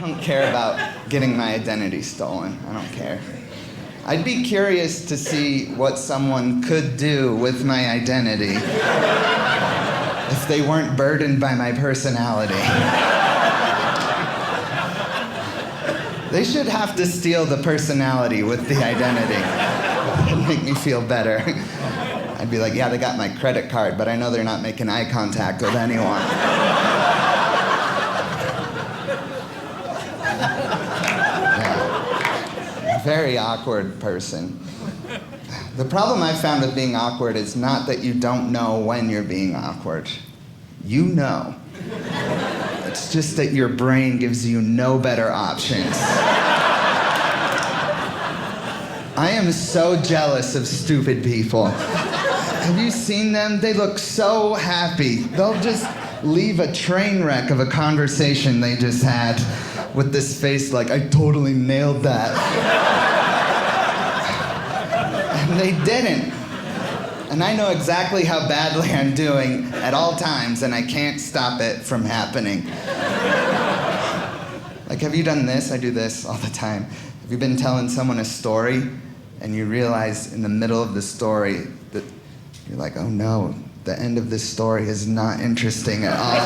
don't care about getting my identity stolen. I don't care. I'd be curious to see what someone could do with my identity if they weren't burdened by my personality. They should have to steal the personality with the identity. It'd make me feel better. I'd be like, yeah, they got my credit card, but I know they're not making eye contact with anyone. Very awkward person. The problem I've found with being awkward is not that you don't know when you're being awkward. You know. It's just that your brain gives you no better options. I am so jealous of stupid people. Have you seen them? They look so happy. They'll just leave a train wreck of a conversation they just had with this face like, I totally nailed that. And they didn't. And I know exactly how badly I'm doing at all times, and I can't stop it from happening. Like, have you done this? I do this all the time. Have you been telling someone a story, and you realize in the middle of the story that you're like, oh no, the end of this story is not interesting at all.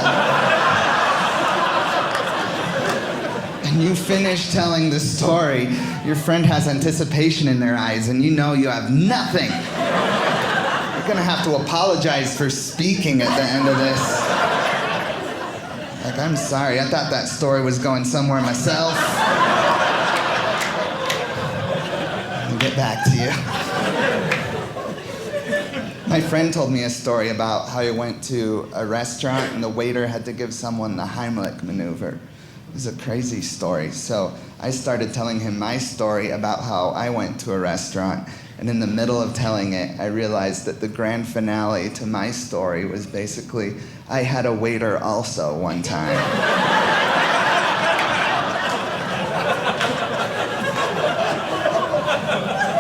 And you finish telling the story, your friend has anticipation in their eyes, and you know you have nothing. You're gonna have to apologize for speaking at the end of this. Like, I'm sorry, I thought that story was going somewhere myself. I'll get back to you. My friend told me a story about how he went to a restaurant and the waiter had to give someone the Heimlich maneuver. It was a crazy story. So I started telling him my story about how I went to a restaurant, and in the middle of telling it, I realized that the grand finale to my story was basically, I had a waiter also one time.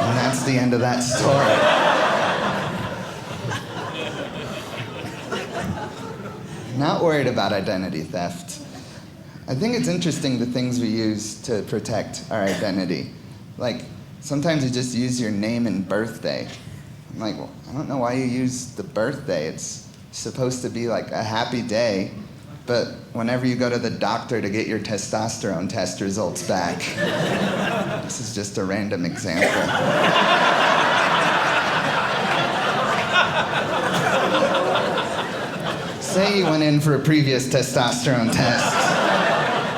And that's the end of that story. Not worried about identity theft. I think it's interesting the things we use to protect our identity. Like, sometimes you just use your name and birthday. I'm like, well, I don't know why you use the birthday. It's supposed to be like a happy day, but whenever you go to the doctor to get your testosterone test results back, this is just a random example. Say you went in for a previous testosterone test,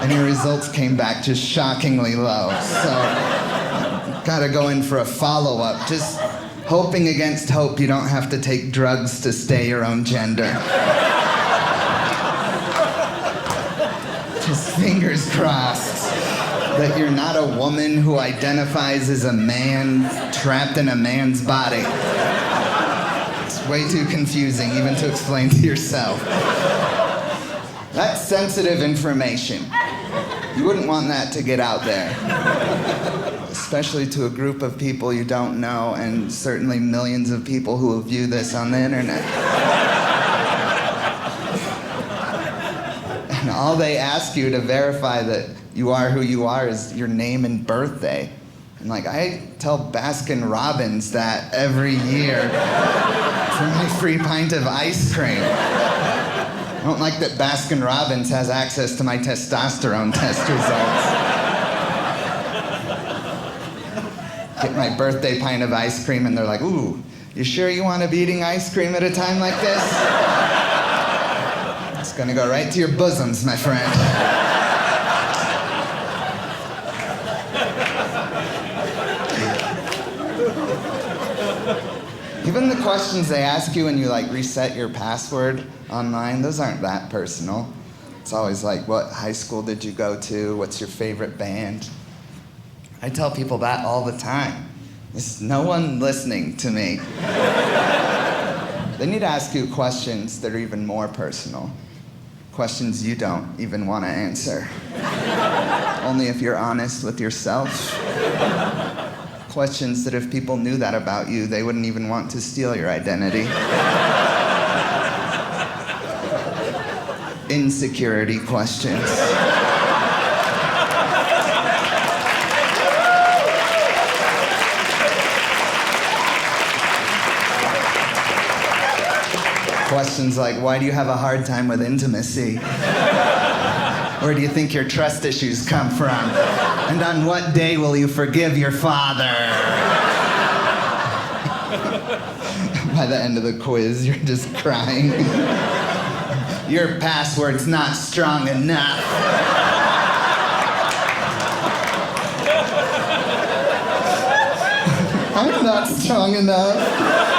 and your results came back just shockingly low. So, gotta go in for a follow-up, just hoping against hope you don't have to take drugs to stay your own gender. Just fingers crossed that you're not a woman who identifies as a man trapped in a man's body. It's way too confusing even to explain to yourself. That's sensitive information. You wouldn't want that to get out there. Especially to a group of people you don't know, and certainly millions of people who will view this on the internet. And all they ask you to verify that you are who you are is your name and birthday. And like, I tell Baskin Robbins that every year for my free pint of ice cream. I don't like that Baskin Robbins has access to my testosterone test results. Get my birthday pint of ice cream and they're like, ooh, you sure you want to be eating ice cream at a time like this? It's gonna go right to your bosoms, my friend. Even the questions they ask you when you like reset your password online, those aren't that personal. It's always like, what high school did you go to? What's your favorite band? I tell people that all the time. There's no one listening to me. They need to ask you questions that are even more personal. Questions you don't even want to answer. Only if you're honest with yourself. Questions that if people knew that about you, they wouldn't even want to steal your identity. Insecurity questions. questions like, why do you have a hard time with intimacy? Where do you think your trust issues come from? And on what day will you forgive your father? By the end of the quiz, you're just crying. Your password's not strong enough. I'm not strong enough.